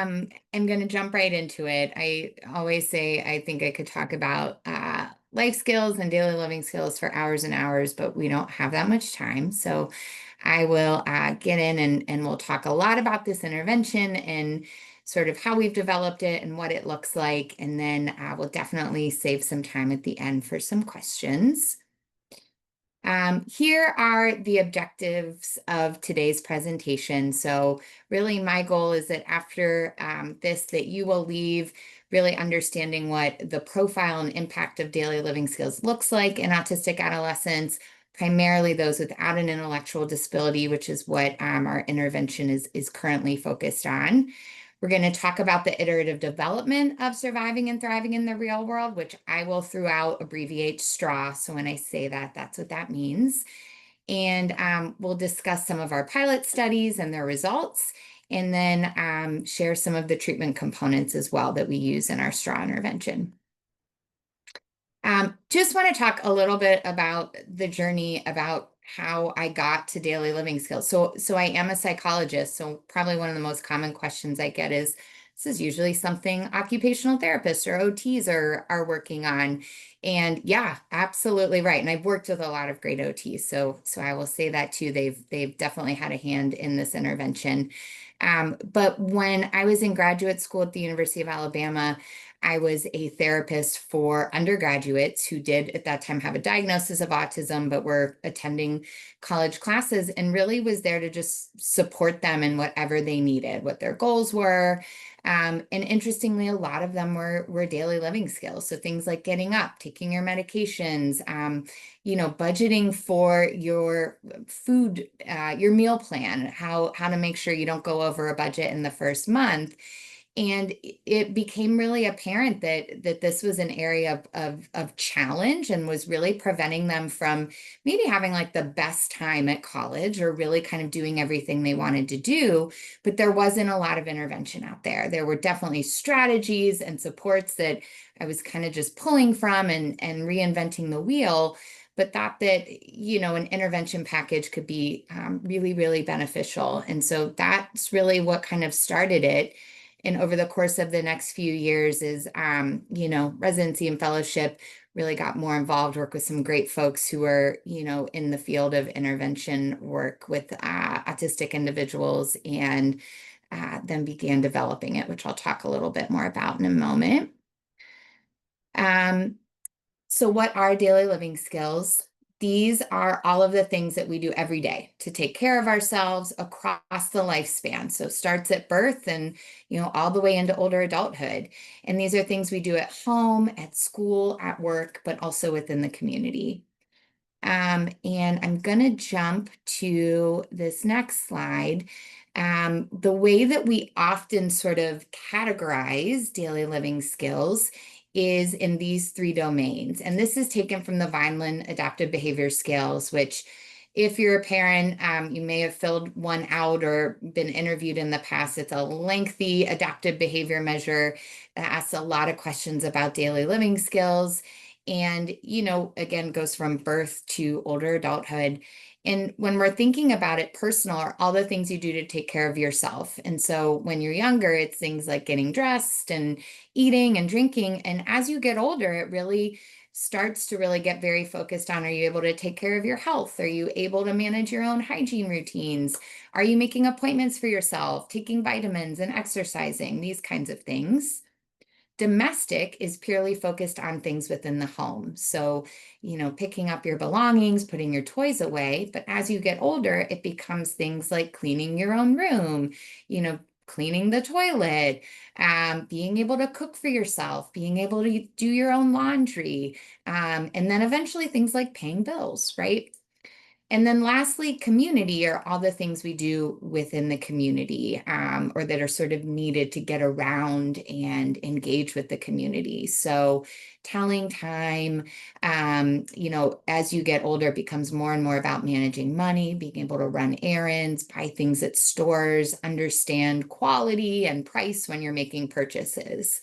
am going to jump right into it. I always say I think I could talk about life skills and daily living skills for hours and hours, but we don't have that much time. So I will get in and we'll talk a lot about this intervention and sort of how we've developed it and what it looks like. And then we'll definitely save some time at the end for some questions. Here are the objectives of today's presentation. So really my goal is that after this, that you will leave really understanding what the profile and impact of daily living skills looks like in autistic adolescents, primarily those without an intellectual disability, which is what our intervention is currently focused on. We're going to talk about the iterative development of surviving and thriving in the real world, which I will throughout abbreviate STRW. So when I say that, that's what that means. And we'll discuss some of our pilot studies and their results, and then share some of the treatment components as well that we use in our STRW intervention. Just want to talk a little bit about the journey about how I got to daily living skills. So I am a psychologist, so probably one of the most common questions I get is, this is usually something occupational therapists or OTs are working on. And yeah, absolutely right. And I've worked with a lot of great OTs, so I will say that too. They've definitely had a hand in this intervention. But when I was in graduate school at the University of Alabama, I was a therapist for undergraduates who did at that time have a diagnosis of autism, but were attending college classes, and really was there to just support them in whatever they needed, what their goals were. And interestingly, a lot of them were daily living skills. So things like getting up, taking your medications, budgeting for your food, your meal plan, how to make sure you don't go over a budget in the first month. And it became really apparent that this was an area of challenge and was really preventing them from maybe having like the best time at college or really kind of doing everything they wanted to do. But there wasn't a lot of intervention out there. There were definitely strategies and supports that I was kind of just pulling from and reinventing the wheel, but thought that, an intervention package could be really, really beneficial. And so that's really what kind of started it. And over the course of the next few years is, residency and fellowship, really got more involved, work with some great folks who are, in the field of intervention work with autistic individuals, and then began developing it, which I'll talk a little bit more about in a moment. So what are daily living skills? These are all of the things that we do every day to take care of ourselves across the lifespan. So starts at birth and, all the way into older adulthood. And these are things we do at home, at school, at work, but also within the community. And I'm going to jump to this next slide. The way that we often sort of categorize daily living skills is in these three domains. And this is taken from the Vineland Adaptive Behavior Scales, which if you're a parent, you may have filled one out or been interviewed in the past. It's a lengthy adaptive behavior measure that asks a lot of questions about daily living skills. And, again, goes from birth to older adulthood. And when we're thinking about it, personal are all the things you do to take care of yourself. And so when you're younger, it's things like getting dressed and eating and drinking. And as you get older, it really starts to really get very focused on, are you able to take care of your health? Are you able to manage your own hygiene routines? Are you making appointments for yourself, taking vitamins and exercising, these kinds of things? Domestic is purely focused on things within the home. So, picking up your belongings, putting your toys away. But as you get older, it becomes things like cleaning your own room, cleaning the toilet, being able to cook for yourself, being able to do your own laundry, and then eventually things like paying bills, right? And then lastly, community are all the things we do within the community, or that are sort of needed to get around and engage with the community. So telling time, as you get older, it becomes more and more about managing money, being able to run errands, buy things at stores, understand quality and price when you're making purchases.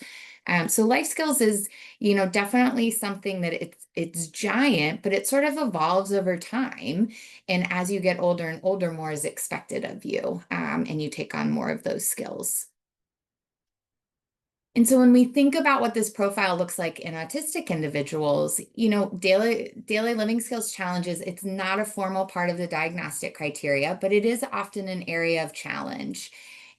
So life skills is, definitely something that it's giant, but it sort of evolves over time. And as you get older and older, more is expected of you, and you take on more of those skills. And so when we think about what this profile looks like in autistic individuals, daily living skills challenges, it's not a formal part of the diagnostic criteria, but it is often an area of challenge.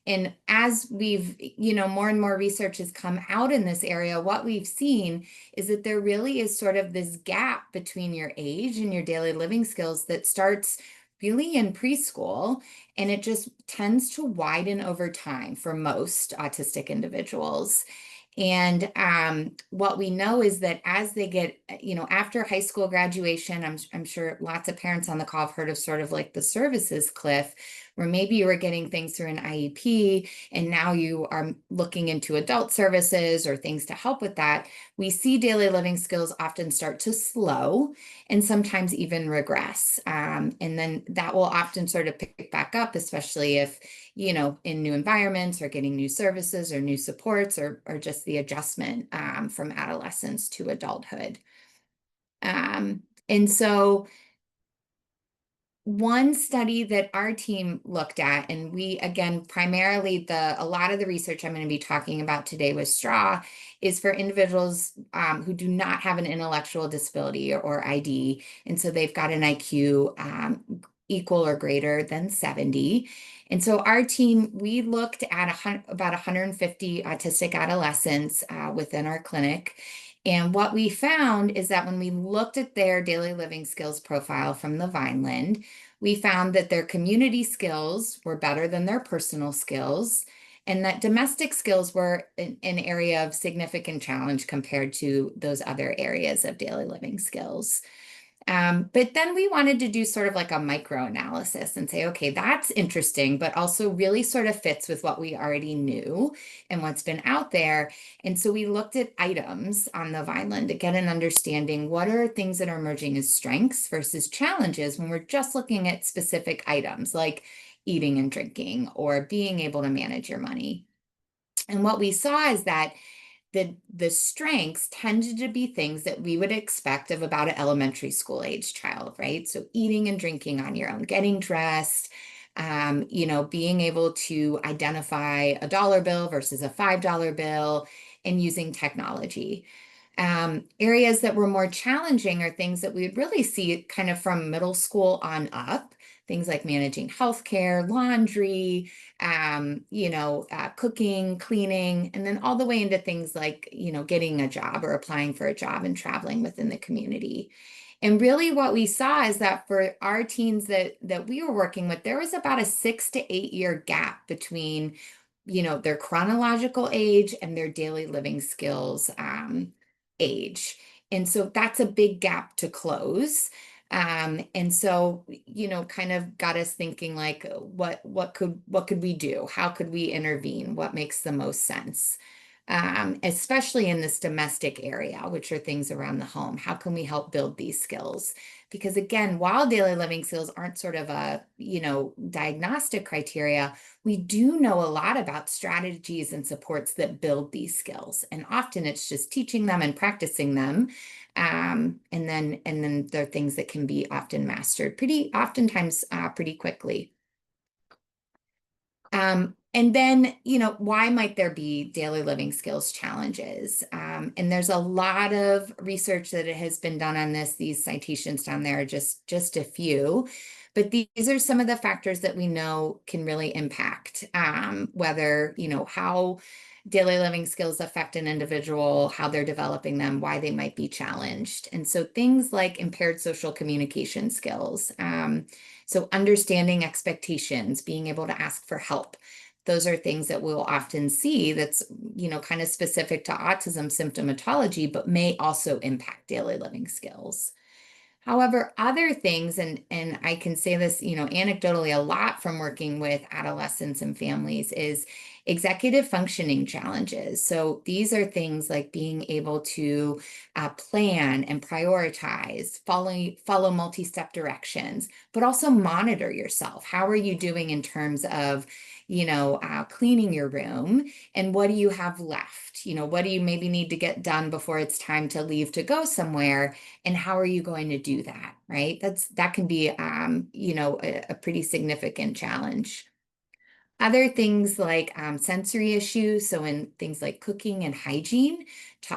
And as more and more research has come out in this area, what we've seen is that there really is sort of this gap between your age and your daily living skills that starts really in preschool, and it just tends to widen over time for most autistic individuals. And what we know is that as they get, after high school graduation, I'm sure lots of parents on the call have heard of sort of like the services cliff, where maybe you were getting things through an IEP and now you are looking into adult services or things to help with that. We see daily living skills often start to slow and sometimes even regress. And then that will often sort of pick back up, especially if in new environments or getting new services or new supports or just the adjustment from adolescence to adulthood. And so one study that our team looked at, and we, again, primarily a lot of the research I'm going to be talking about today with STRW is for individuals who do not have an intellectual disability or ID. And so they've got an IQ equal or greater than 70. And so our team, we looked at about 150 autistic adolescents within our clinic. And what we found is that when we looked at their daily living skills profile from the Vineland, we found that their community skills were better than their personal skills, and that domestic skills were an area of significant challenge compared to those other areas of daily living skills. But then we wanted to do sort of like a micro analysis and say, okay, that's interesting, but also really sort of fits with what we already knew and what's been out there. And so we looked at items on the Vineland to get an understanding what are things that are emerging as strengths versus challenges when we're just looking at specific items like eating and drinking or being able to manage your money. And what we saw is that the strengths tended to be things that we would expect of about an elementary school age child, right? So eating and drinking on your own, getting dressed, being able to identify a dollar bill versus a $5 bill and using technology. Areas that were more challenging are things that we would really see kind of from middle school on up, things like managing healthcare, laundry, cooking, cleaning, and then all the way into things like, getting a job or applying for a job and traveling within the community. And really what we saw is that for our teens that we were working with, there was about a 6 to 8 year gap between, their chronological age and their daily living skills age. And so that's a big gap to close. And so, kind of got us thinking like, what could we do? How could we intervene? What makes the most sense? Especially in this domestic area, which are things around the home. How can we help build these skills? Because again, while daily living skills aren't sort of a, diagnostic criteria, we do know a lot about strategies and supports that build these skills. And often it's just teaching them and practicing them. And then there are things that can be often mastered oftentimes pretty quickly. And then, why might there be daily living skills challenges? And there's a lot of research that has been done on this. These citations down there are just a few, but these are some of the factors that we know can really impact whether, how daily living skills affect an individual, how they're developing them, why they might be challenged. And so things like impaired social communication skills, so understanding expectations, being able to ask for help. Those are things that we'll often see that's, kind of specific to autism symptomatology, but may also impact daily living skills. However, other things, and I can say this, anecdotally a lot from working with adolescents and families, is executive functioning challenges. So these are things like being able to plan and prioritize, follow multi-step directions, but also monitor yourself. How are you doing in terms of, cleaning your room, and what do you have left? What do you maybe need to get done before it's time to leave to go somewhere? And how are you going to do that, right? That can be, a pretty significant challenge. Other things like sensory issues, so in things like cooking and hygiene,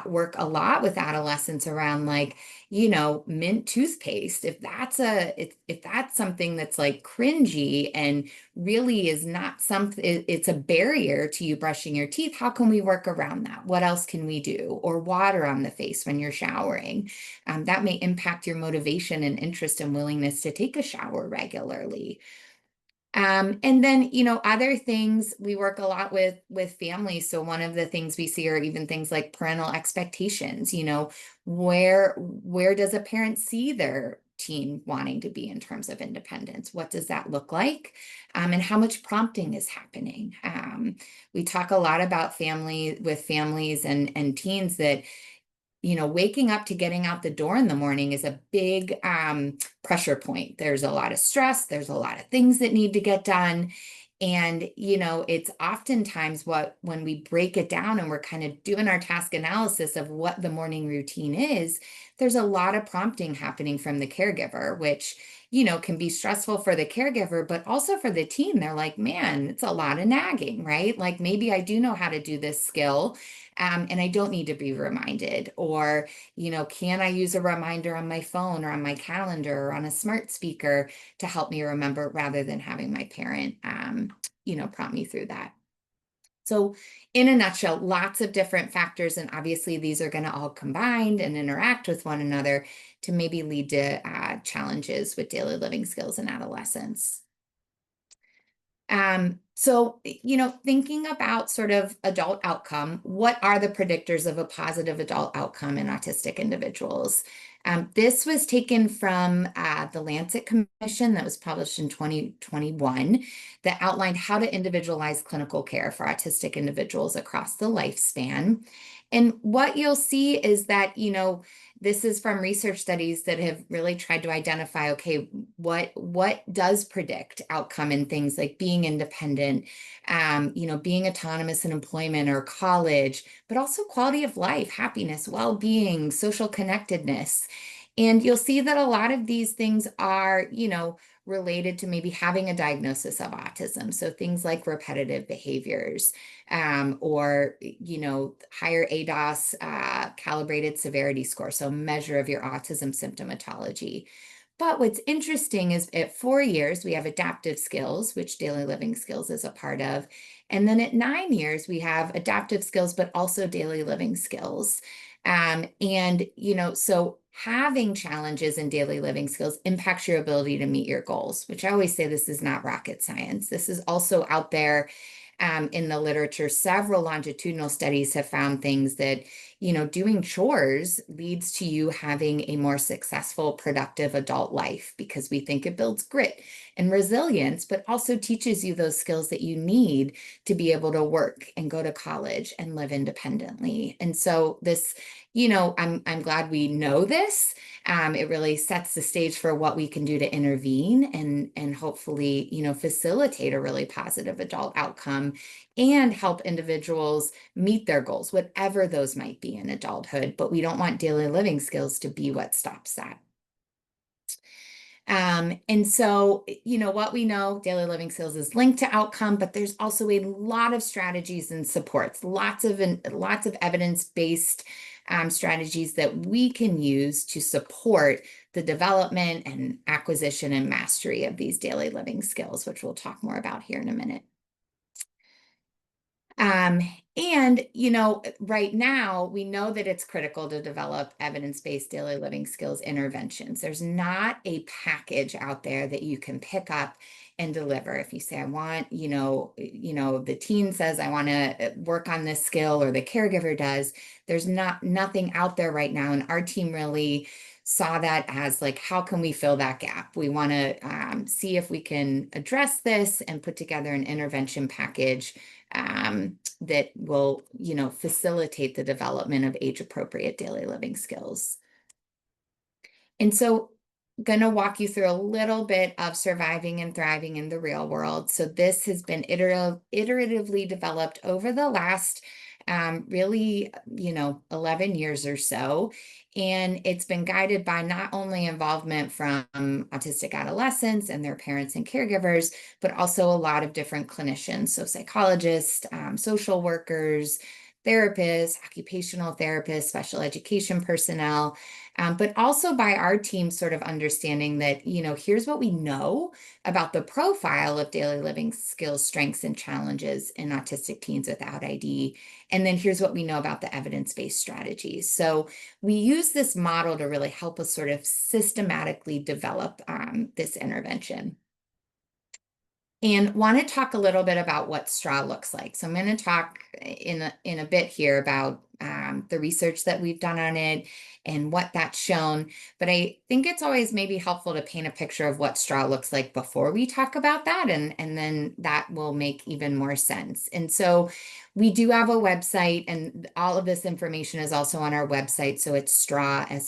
work a lot with adolescents around like, mint toothpaste. If that's something that's like cringy and really is not something, it's a barrier to you brushing your teeth. How can we work around that? What else can we do? Or water on the face when you're showering. That may impact your motivation and interest and willingness to take a shower regularly. And then, other things we work a lot with families. So one of the things we see are even things like parental expectations, where does a parent see their teen wanting to be in terms of independence? What does that look like? And how much prompting is happening? We talk a lot about families and teens that waking up to getting out the door in the morning is a big pressure point. There's a lot of stress, there's a lot of things that need to get done. And, it's oftentimes when we break it down and we're kind of doing our task analysis of what the morning routine is, there's a lot of prompting happening from the caregiver, which, can be stressful for the caregiver, but also for the teen. They're like, man, it's a lot of nagging, right? Like maybe I do know how to do this skill, and I don't need to be reminded. Or, can I use a reminder on my phone or on my calendar or on a smart speaker to help me remember rather than having my parent, prompt me through that. So in a nutshell, lots of different factors, and obviously these are going to all combine and interact with one another to maybe lead to challenges with daily living skills in adolescence. So, thinking about sort of adult outcome, what are the predictors of a positive adult outcome in autistic individuals? This was taken from the Lancet Commission that was published in 2021 that outlined how to individualize clinical care for autistic individuals across the lifespan. And what you'll see is that, this is from research studies that have really tried to identify, okay, what does predict outcome in things like being independent, being autonomous in employment or college, but also quality of life, happiness, well-being, social connectedness. And you'll see that a lot of these things are, related to maybe having a diagnosis of autism. So things like repetitive behaviors, or, higher ADOS, calibrated severity score, so measure of your autism symptomatology. But what's interesting is at 4 years, we have adaptive skills, which daily living skills is a part of. And then at 9 years, we have adaptive skills, but also daily living skills. So having challenges in daily living skills impacts your ability to meet your goals, which I always say this is not rocket science. This is also out there in the literature. Several longitudinal studies have found things that, doing chores leads to you having a more successful, productive adult life because we think it builds grit and resilience, but also teaches you those skills that you need to be able to work and go to college and live independently. And so this, I'm glad we know this. It really sets the stage for what we can do to intervene and hopefully, facilitate a really positive adult outcome and help individuals meet their goals, whatever those might be in adulthood. But we don't want daily living skills to be what stops that. And so, what we know, daily living skills is linked to outcome, but there's also a lot of strategies and supports, lots of evidence-based strategies that we can use to support the development and acquisition and mastery of these daily living skills, which we'll talk more about here in a minute. And, right now we know that it's critical to develop evidence-based daily living skills interventions. There's not a package out there that you can pick up and deliver. If you say, I want, the teen says, I want to work on this skill, or the caregiver does, there's nothing out there right now. And our team really saw that as like, how can we fill that gap? We want to see if we can address this and put together an intervention package that will, facilitate the development of age-appropriate daily living skills. And so I'm going to walk you through a little bit of surviving and thriving in the real world. So this has been iteratively developed over the last really, 11 years or so. And it's been guided by not only involvement from autistic adolescents and their parents and caregivers, but also a lot of different clinicians, so psychologists, social workers, therapists, occupational therapists, special education personnel, but also by our team sort of understanding that, here's what we know about the profile of daily living skills, strengths, and challenges in autistic teens without ID. And then here's what we know about the evidence-based strategies. So we use this model to really help us sort of systematically develop this intervention. And want to talk a little bit about what STRW looks like. So I'm going to talk in a bit here about the research that we've done on it and what that's shown. But I think it's always maybe helpful to paint a picture of what STRW looks like before we talk about that, and then that will make even more sense. And so we do have a website, and all of this information is also on our website. So it's strw.org.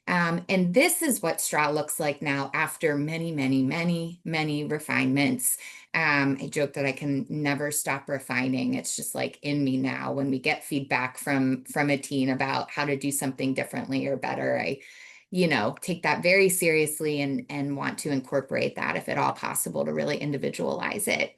And this is what STRW looks like now after many, many, many, many refinements. I joke that I can never stop refining. It's just like in me now. When we get feedback from a teen about how to do something differently or better, I take that very seriously and want to incorporate that if at all possible to really individualize it.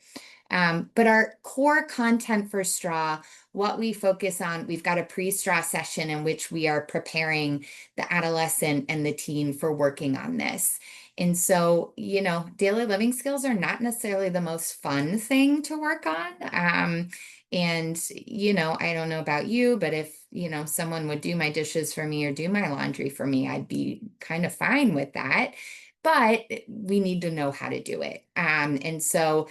But our core content for STRW, what we focus on, we've got a pre-STRW session in which we are preparing the adolescent and the teen for working on this. And so, daily living skills are not necessarily the most fun thing to work on. And, I don't know about you, but if, someone would do my dishes for me or do my laundry for me, I'd be kind of fine with that. But we need to know how to do it. And so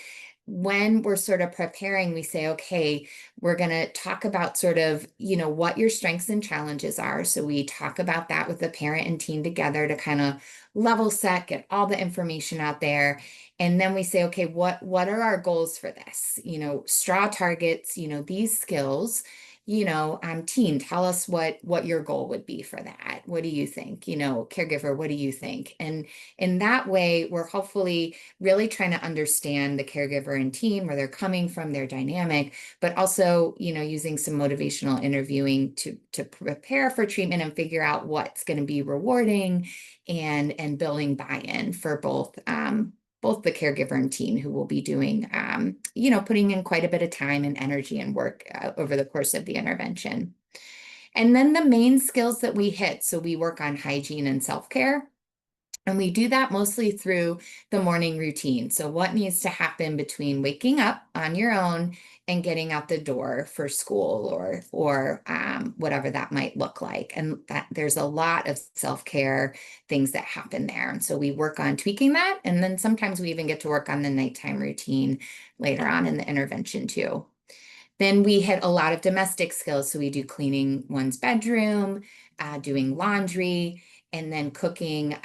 when we're sort of preparing, we say, okay, we're going to talk about sort of, what your strengths and challenges are. So we talk about that with the parent and teen together to kind of level set, get all the information out there. And then we say, okay, what are our goals for this? STRW targets, these skills. Teen, tell us what your goal would be for that. What do you think? Caregiver, what do you think? And in that way, we're hopefully really trying to understand the caregiver and teen, where they're coming from, their dynamic, but also, using some motivational interviewing to prepare for treatment and figure out what's going to be rewarding and building buy-in for both the caregiver and teen, who will be doing, putting in quite a bit of time and energy and work over the course of the intervention. And then the main skills that we hit. So we work on hygiene and self-care. And we do that mostly through the morning routine. So what needs to happen between waking up on your own and getting out the door for school or whatever that might look like. And that there's a lot of self-care things that happen there. And so we work on tweaking that. And then sometimes we even get to work on the nighttime routine later on in the intervention too. Then we hit a lot of domestic skills. So we do cleaning one's bedroom, doing laundry, and then cooking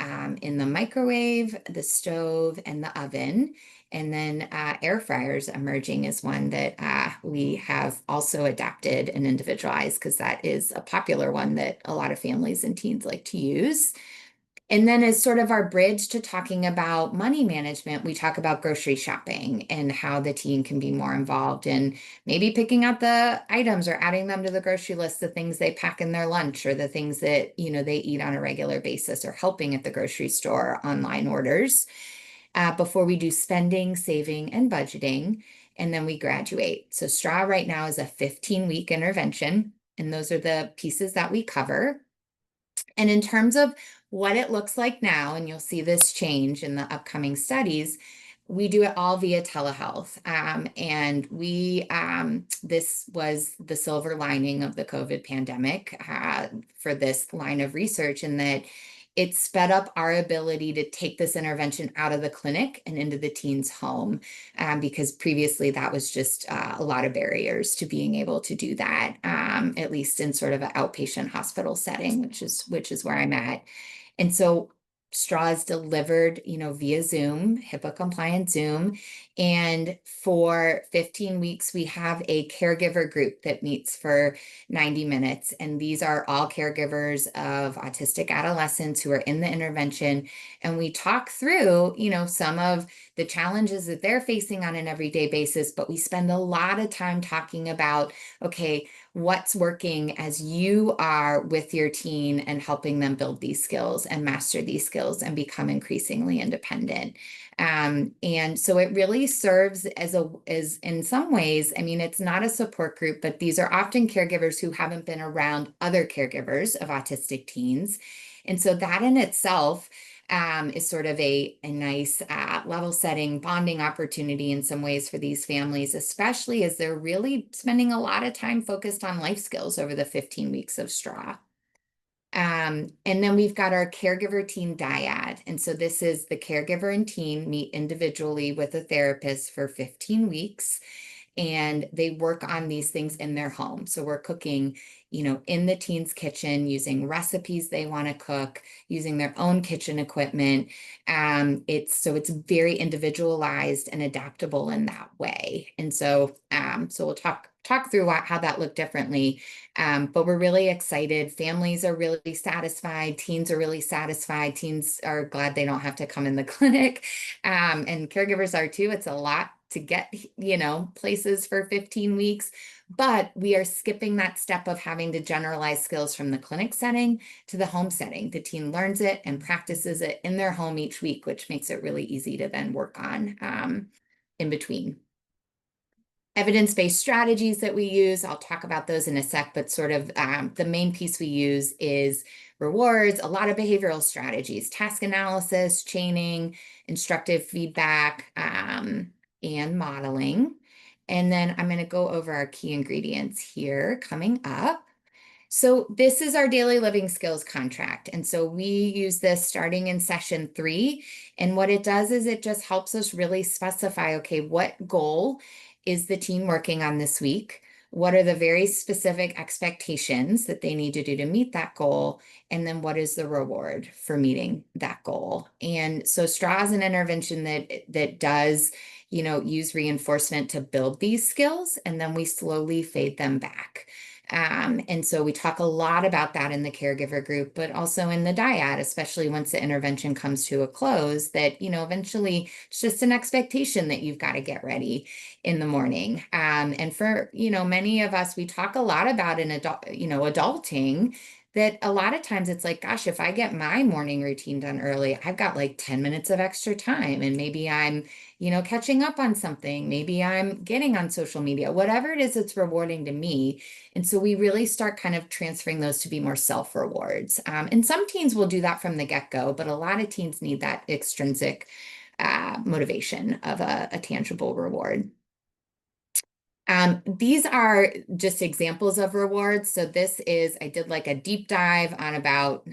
in the microwave, the stove, and the oven. And then air fryers emerging is one that we have also adapted and individualized, because that is a popular one that a lot of families and teens like to use. And then as sort of our bridge to talking about money management, we talk about grocery shopping and how the teen can be more involved in maybe picking out the items or adding them to the grocery list, the things they pack in their lunch or the things that, they eat on a regular basis, or helping at the grocery store, online orders, before we do spending, saving, and budgeting. And then we graduate. So STRW right now is a 15-week intervention, and those are the pieces that we cover. And in terms of what it looks like now, and you'll see this change in the upcoming studies, we do it all via telehealth. And this was the silver lining of the COVID pandemic for this line of research, in that it sped up our ability to take this intervention out of the clinic and into the teen's home, because previously that was just a lot of barriers to being able to do that, at least in sort of an outpatient hospital setting, which is where I'm at. And so Straw is delivered, via Zoom, HIPAA compliant Zoom. And for 15 weeks, we have a caregiver group that meets for 90 minutes. And these are all caregivers of autistic adolescents who are in the intervention. And we talk through, some of the challenges that they're facing on an everyday basis, but we spend a lot of time talking about, okay, what's working as you are with your teen and helping them build these skills and master these skills and become increasingly independent. And so it really serves as in some ways, I mean, it's not a support group, but these are often caregivers who haven't been around other caregivers of autistic teens. And so that in itself is sort of a nice level setting bonding opportunity in some ways for these families, especially as they're really spending a lot of time focused on life skills over the 15 weeks of straw. And then we've got our caregiver teen dyad. And so this is the caregiver and teen meet individually with a therapist for 15 weeks. And they work on these things in their home. So we're cooking, in the teen's kitchen, using recipes they want to cook, using their own kitchen equipment. It's very individualized and adaptable in that way. And so we'll talk through how that looked differently. But we're really excited. Families are really satisfied. Teens are really satisfied. Teens are glad they don't have to come in the clinic. And caregivers are too. It's a lot to get, places for 15 weeks, but we are skipping that step of having to generalize skills from the clinic setting to the home setting. The teen learns it and practices it in their home each week, which makes it really easy to then work on in between. Evidence-based strategies that we use, I'll talk about those in a sec, but sort of the main piece we use is rewards, a lot of behavioral strategies, task analysis, chaining, instructive feedback, and modeling. And then I'm going to go over our key ingredients here coming up. So this is our daily living skills contract. And so we use this starting in session 3. And what it does is it just helps us really specify, okay, what goal is the team working on this week? What are the very specific expectations that they need to do to meet that goal? And then what is the reward for meeting that goal? And so STRW is an intervention that does, use reinforcement to build these skills, and then we slowly fade them back. And so we talk a lot about that in the caregiver group, but also in the dyad, especially once the intervention comes to a close, that, eventually it's just an expectation that you've got to get ready in the morning. And for, many of us, we talk a lot about in adulting, that a lot of times it's like, gosh, if I get my morning routine done early, I've got like 10 minutes of extra time. And maybe I'm, catching up on something. Maybe I'm getting on social media, whatever it is that's rewarding to me. And so we really start kind of transferring those to be more self-rewards. And some teens will do that from the get-go, but a lot of teens need that extrinsic motivation of a tangible reward. These are just examples of rewards. So I did like a deep dive on about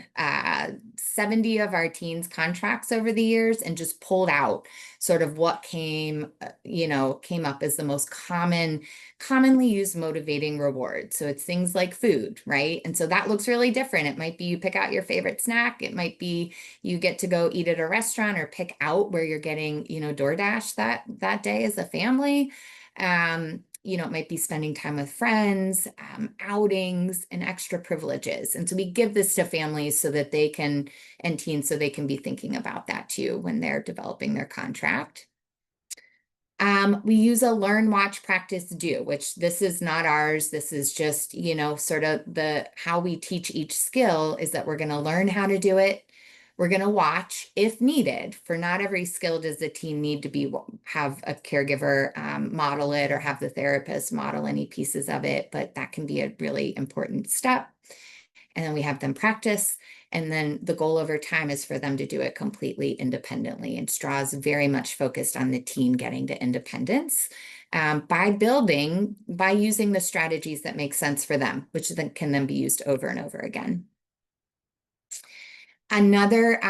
70 of our teens' contracts over the years and just pulled out sort of what came up as the most commonly used motivating rewards. So it's things like food, right? And so that looks really different. It might be you pick out your favorite snack. It might be you get to go eat at a restaurant or pick out where you're getting, DoorDash that day as a family. It might be spending time with friends, outings, and extra privileges. And so we give this to families and teens so they can be thinking about that too when they're developing their contract. We use a learn, watch, practice, do, which this is not ours. This is just, sort of how we teach each skill is that we're going to learn how to do it. We're going to watch if needed. For not every skill does the team need to have a caregiver model it or have the therapist model any pieces of it, but that can be a really important step. And then we have them practice. And then the goal over time is for them to do it completely independently. And STRW is very much focused on the teen getting to independence by using the strategies that make sense for them, which then can be used over and over again. Another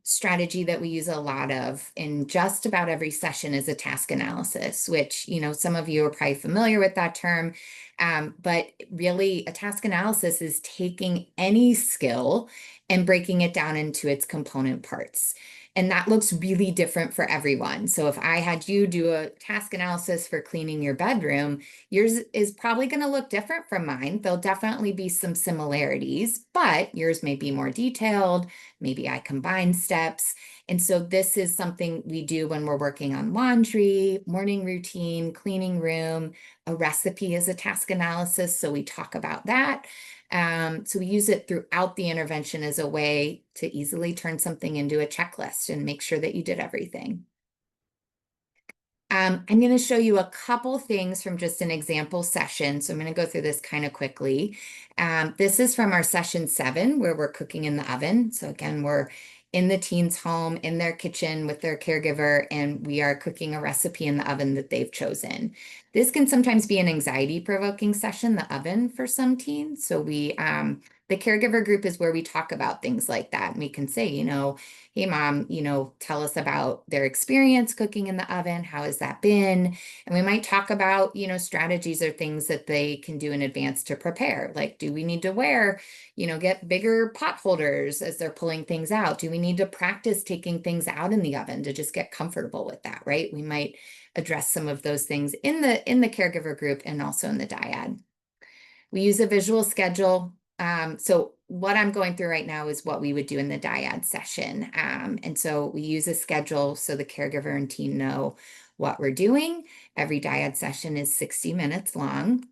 strategy that we use a lot of in just about every session is a task analysis, which, some of you are probably familiar with that term. But really, a task analysis is taking any skill and breaking it down into its component parts. And that looks really different for everyone. So if I had you do a task analysis for cleaning your bedroom, yours is probably going to look different from mine. There'll definitely be some similarities, but yours may be more detailed. Maybe I combine steps. And so this is something we do when we're working on laundry, morning routine, cleaning room. A recipe is a task analysis, so we talk about that. So we use it throughout the intervention as a way to easily turn something into a checklist and make sure that you did everything. I'm going to show you a couple things from just an example session. So I'm going to go through this kind of quickly. This is from our session 7, where we're cooking in the oven. So again, we're in the teen's home, in their kitchen with their caregiver, and we are cooking a recipe in the oven that they've chosen. This can sometimes be an anxiety-provoking session, the oven, for some teens. So the caregiver group is where we talk about things like that. And we can say, hey, mom, tell us about their experience cooking in the oven. How has that been? And we might talk about, strategies or things that they can do in advance to prepare. Like, do we need to get bigger pot holders as they're pulling things out? Do we need to practice taking things out in the oven to just get comfortable with that, right? We might address some of those things in the caregiver group and also in the dyad. We use a visual schedule. So what I'm going through right now is what we would do in the dyad session. And so we use a schedule so the caregiver and teen know what we're doing. Every dyad session is 60 minutes long.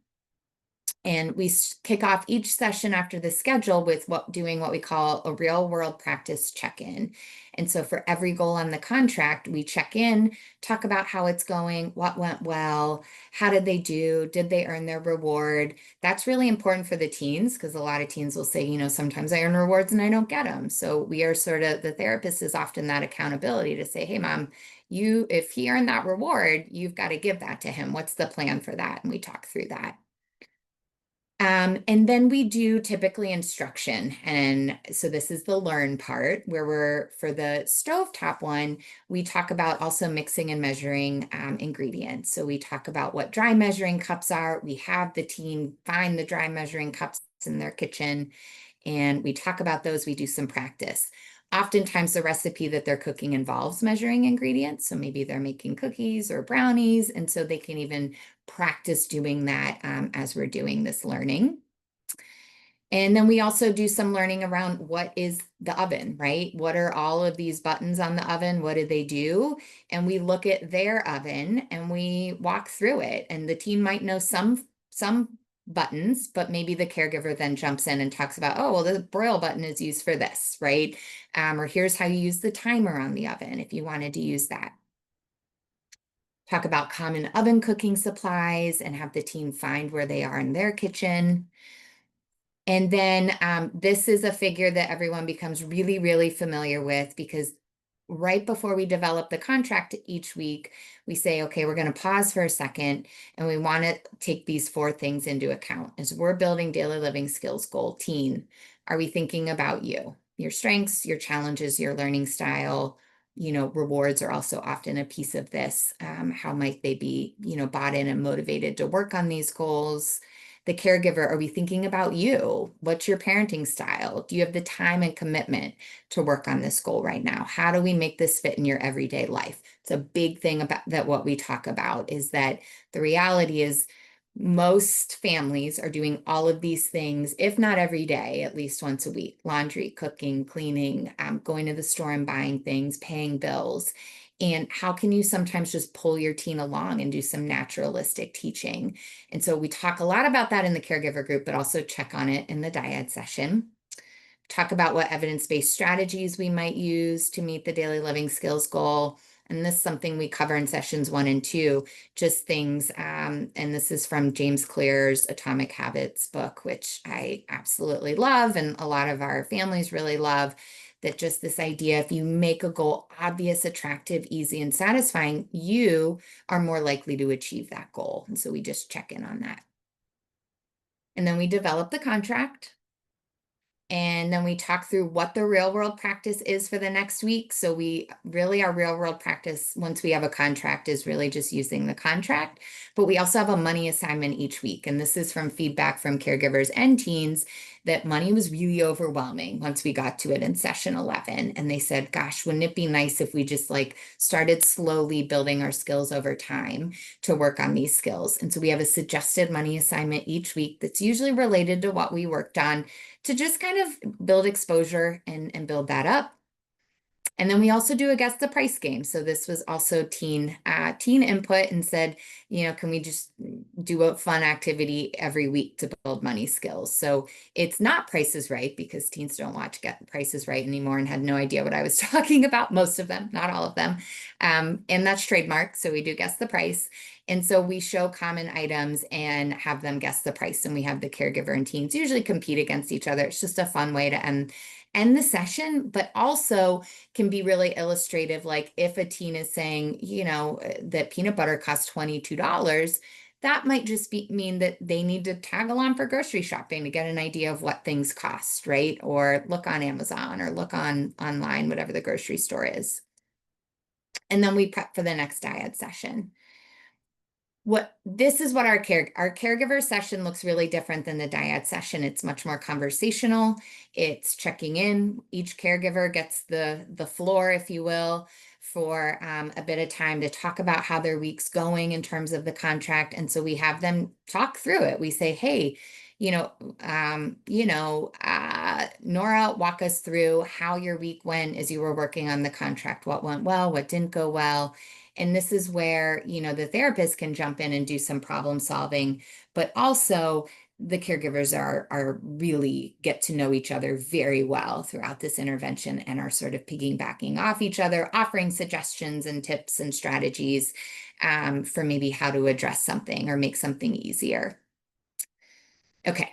And we kick off each session after the schedule with doing what we call a real world practice check-in. And so for every goal on the contract, we check in, talk about how it's going, what went well, how did they do, did they earn their reward? That's really important for the teens, because a lot of teens will say, sometimes I earn rewards and I don't get them. So we are the therapist is often that accountability to say, hey, mom, if he earned that reward, you've got to give that to him. What's the plan for that? And we talk through that. And then we do typically instruction. And so this is the learn part where for the stovetop one, we talk about also mixing and measuring ingredients. So we talk about what dry measuring cups are. We have the teen find the dry measuring cups in their kitchen, and we talk about those. We do some practice. Oftentimes the recipe that they're cooking involves measuring ingredients. So maybe they're making cookies or brownies, and so they can even practice doing that as we're doing this learning. And then we also do some learning around what is the oven, right? What are all of these buttons on the oven? What do they do? And we look at their oven and we walk through it. And the teen might know some buttons, but maybe the caregiver then jumps in and talks about, oh, well, the broil button is used for this, right? Or here's how you use the timer on the oven if you wanted to use that. Talk about common oven cooking supplies and have the team find where they are in their kitchen. And then this is a figure that everyone becomes really, really familiar with, because right before we develop the contract each week, we say, okay, we're going to pause for a second, and we want to take these 4 things into account. As we're building daily living skills goal, teen, are we thinking about you, your strengths, your challenges, your learning style? Rewards are also often a piece of this. How might they be, bought in and motivated to work on these goals? The caregiver, are we thinking about you? What's your parenting style? Do you have the time and commitment to work on this goal right now? How do we make this fit in your everyday life? It's a big thing about that. What we talk about is that the reality is most families are doing all of these things, if not every day, at least once a week: laundry, cooking, cleaning, going to the store and buying things, paying bills. And how can you sometimes just pull your teen along and do some naturalistic teaching? And so we talk a lot about that in the caregiver group, but also check on it in the dyad session. Talk about what evidence-based strategies we might use to meet the daily living skills goal. And this is something we cover in sessions 1 and 2, just things, and this is from James Clear's Atomic Habits book, which I absolutely love, and a lot of our families really love, that just this idea, if you make a goal obvious, attractive, easy, and satisfying, you are more likely to achieve that goal. And so we just check in on that. And then we develop the contract. And then we talk through what the real world practice is for the next week. So we really, our real world practice, once we have a contract, is really just using the contract. But we also have a money assignment each week. And this is from feedback from caregivers and teens that money was really overwhelming once we got to it in session 11. And they said, gosh, wouldn't it be nice if we just like started slowly building our skills over time to work on these skills? And so we have a suggested money assignment each week that's usually related to what we worked on to just kind of build exposure and build that up. And then we also do a guess the price game. So this was also teen input and said, can we just do a fun activity every week to build money skills? So it's not Price is Right because teens don't watch Get Price is Right anymore and had no idea what I was talking about. Most of them, not all of them. And that's trademark. So we do guess the price. And so we show common items and have them guess the price. And we have the caregiver and teens usually compete against each other. It's just a fun way to end the session, but also can be really illustrative. Like if a teen is saying, that peanut butter costs $22, that might just mean that they need to tag along for grocery shopping to get an idea of what things cost, right? Or look on Amazon or look online, whatever the grocery store is. And then we prep for the next dyad session. This is what our caregiver session looks really different than the dyad session. It's much more conversational. It's checking in. Each caregiver gets the floor, if you will, for a bit of time to talk about how their week's going in terms of the contract. And so we have them talk through it. We say, hey, Nora, walk us through how your week went as you were working on the contract. What went well, what didn't go well. And this is where, the therapist can jump in and do some problem solving, but also the caregivers are really get to know each other very well throughout this intervention and are sort of piggybacking off each other, offering suggestions and tips and strategies for maybe how to address something or make something easier. Okay,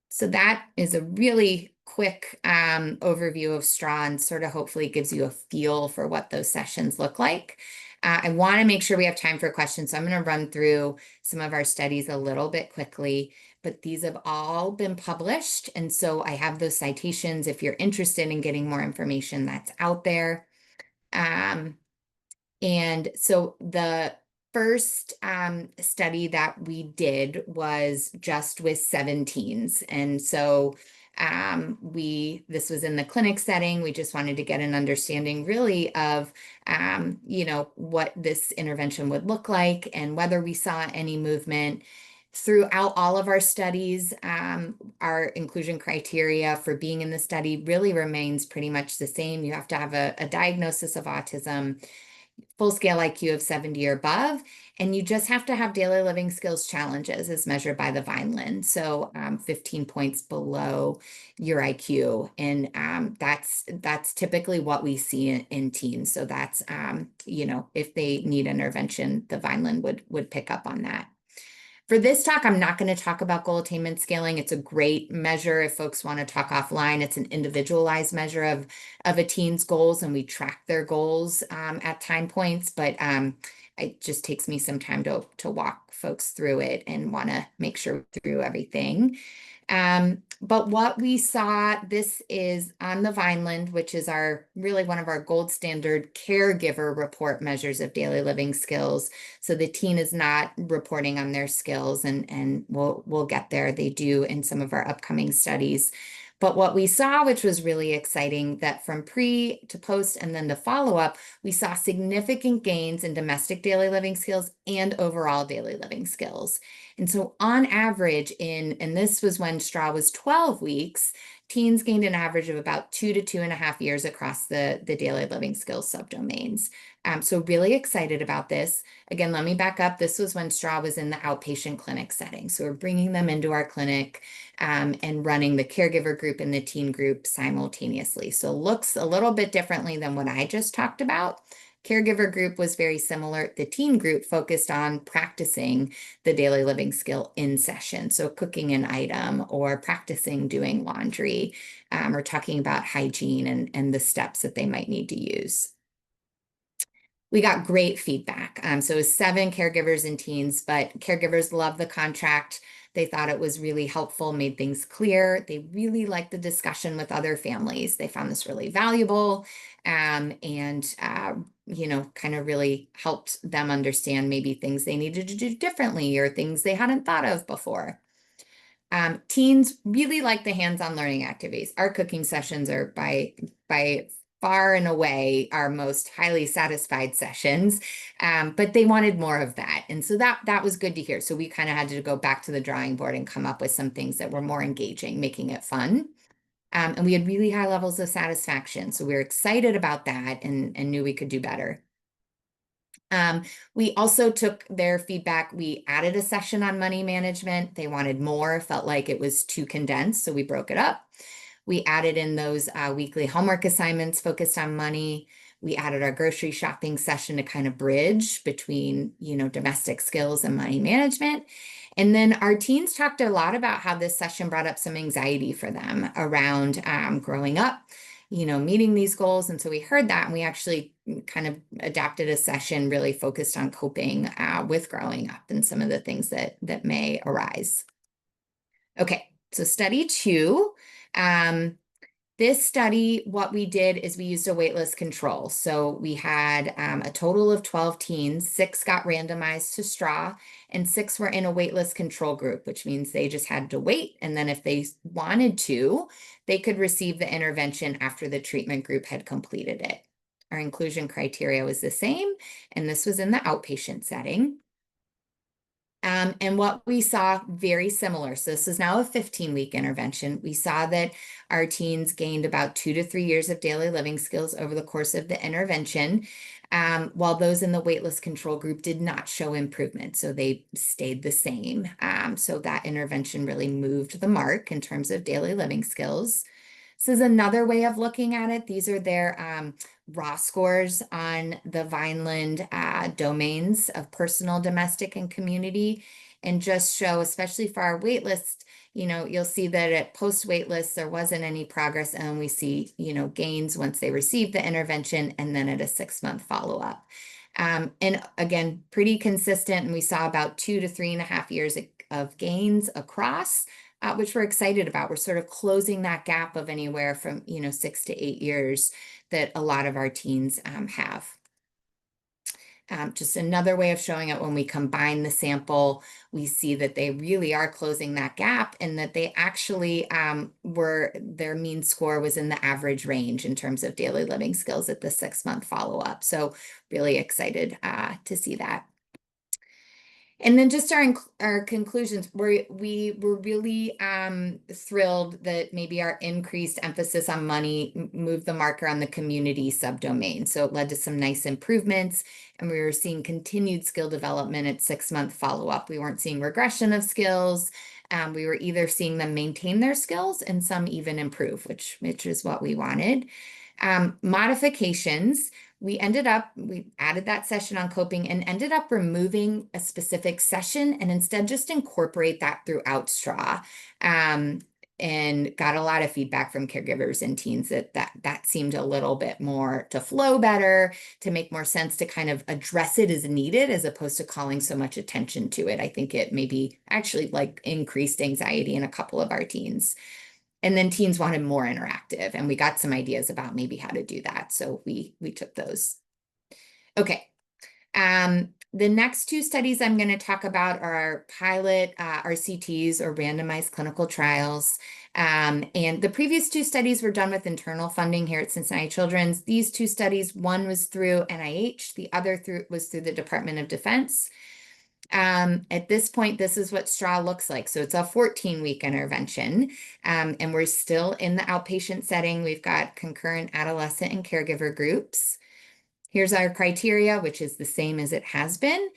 so that is a really quick overview of STRW and sort of hopefully gives you a feel for what those sessions look like. I want to make sure we have time for questions, so I'm going to run through some of our studies a little bit quickly, but these have all been published, and so I have those citations. If you're interested in getting more information, that's out there. And so the first study that we did was just with 17s. And so this was in the clinic setting. We just wanted to get an understanding really of, what this intervention would look like and whether we saw any movement. Throughout all of our studies, our inclusion criteria for being in the study really remains pretty much the same. You have to have a diagnosis of autism, full scale IQ of 70 or above, and you just have to have daily living skills challenges as measured by the Vineland. So 15 points below your IQ. And that's typically what we see in teens. So that's, if they need intervention, the Vineland would pick up on that. For this talk, I'm not going to talk about goal attainment scaling. It's a great measure if folks want to talk offline. It's an individualized measure of a teen's goals, and we track their goals at time points. But it just takes me some time to walk folks through it and want to make sure we're through everything. But what we saw, this is on the Vineland, which is really one of our gold standard caregiver report measures of daily living skills. So the teen is not reporting on their skills, and we'll get there. They do in some of our upcoming studies. But what we saw, which was really exciting, that from pre to post and then the follow-up, we saw significant gains in domestic daily living skills and overall daily living skills. And so on average and this was when STRW was 12 weeks, teens gained an average of about 2 to 2.5 years across the daily living skills subdomains. So really excited about this. Again, let me back up. This was when STRW was in the outpatient clinic setting. So we're bringing them into our clinic and running the caregiver group and the teen group simultaneously. So looks a little bit differently than what I just talked about. Caregiver group was very similar. The teen group focused on practicing the daily living skill in session. So cooking an item or practicing doing laundry or talking about hygiene and the steps that they might need to use. We got great feedback. So it was 7 caregivers and teens, but caregivers love the contract. They thought it was really helpful, made things clear. They really liked the discussion with other families. They found this really valuable, and kind of really helped them understand maybe things they needed to do differently or things they hadn't thought of before. Teens really like the hands-on learning activities. Our cooking sessions are by far and away our most highly satisfied sessions, but they wanted more of that, and so that was good to hear. So we kind of had to go back to the drawing board and come up with some things that were more engaging, making it fun. And we had really high levels of satisfaction, so we were excited about that and knew we could do better. We also took their feedback. We added a session on money management. They wanted more, felt like it was too condensed, so we broke it up. We added in those weekly homework assignments focused on money. We added our grocery shopping session to kind of bridge between, domestic skills and money management. And then our teens talked a lot about how this session brought up some anxiety for them around growing up, meeting these goals. And so we heard that, and we actually kind of adapted a session really focused on coping with growing up and some of the things that may arise. Okay, so study 2. This study, what we did is we used a waitlist control. So we had a total of 12 teens, 6 got randomized to straw, and 6 were in a waitlist control group, which means they just had to wait. And then if they wanted to, they could receive the intervention after the treatment group had completed it. Our inclusion criteria was the same, and this was in the outpatient setting. And what we saw very similar. So this is now a 15-week intervention. We saw that our teens gained about 2 to 3 years of daily living skills over the course of the intervention, while those in the waitlist control group did not show improvement. So they stayed the same. So that intervention really moved the mark in terms of daily living skills. This is another way of looking at it. These are their raw scores on the Vineland domains of personal, domestic, and community, and just show, especially for our waitlist, you'll see that at post waitlist, there wasn't any progress, and we see, gains once they received the intervention and then at a 6-month follow-up. And again, pretty consistent, and we saw about 2 to 3.5 years of gains across, which we're excited about. We're sort of closing that gap of anywhere from 6 to 8 years that a lot of our teens have. Just another way of showing it, when we combine the sample, we see that they really are closing that gap, and that they actually their mean score was in the average range in terms of daily living skills at the 6-month follow-up. So really excited to see that. And then just our conclusions, we were really thrilled that maybe our increased emphasis on money moved the marker on the community subdomain. So it led to some nice improvements, and we were seeing continued skill development at 6-month follow-up. We weren't seeing regression of skills. We were either seeing them maintain their skills and some even improve, which is what we wanted. Modifications. We added that session on coping and ended up removing a specific session and instead just incorporate that throughout STRW. And got a lot of feedback from caregivers and teens that seemed a little bit more to flow better, to make more sense, to kind of address it as needed as opposed to calling so much attention to it. I think it maybe actually increased anxiety in a couple of our teens. And then teens wanted more interactive, and we got some ideas about maybe how to do that. So we took those. Okay. The next 2 studies I'm going to talk about are our pilot RCTs, or randomized clinical trials. And the previous 2 studies were done with internal funding here at Cincinnati Children's. These 2 studies, one was through NIH, the other was through the Department of Defense. At this point, this is what STRW looks like. So it's a 14-week intervention, and we're still in the outpatient setting. We've got concurrent adolescent and caregiver groups. Here's our criteria, which is the same as it has been.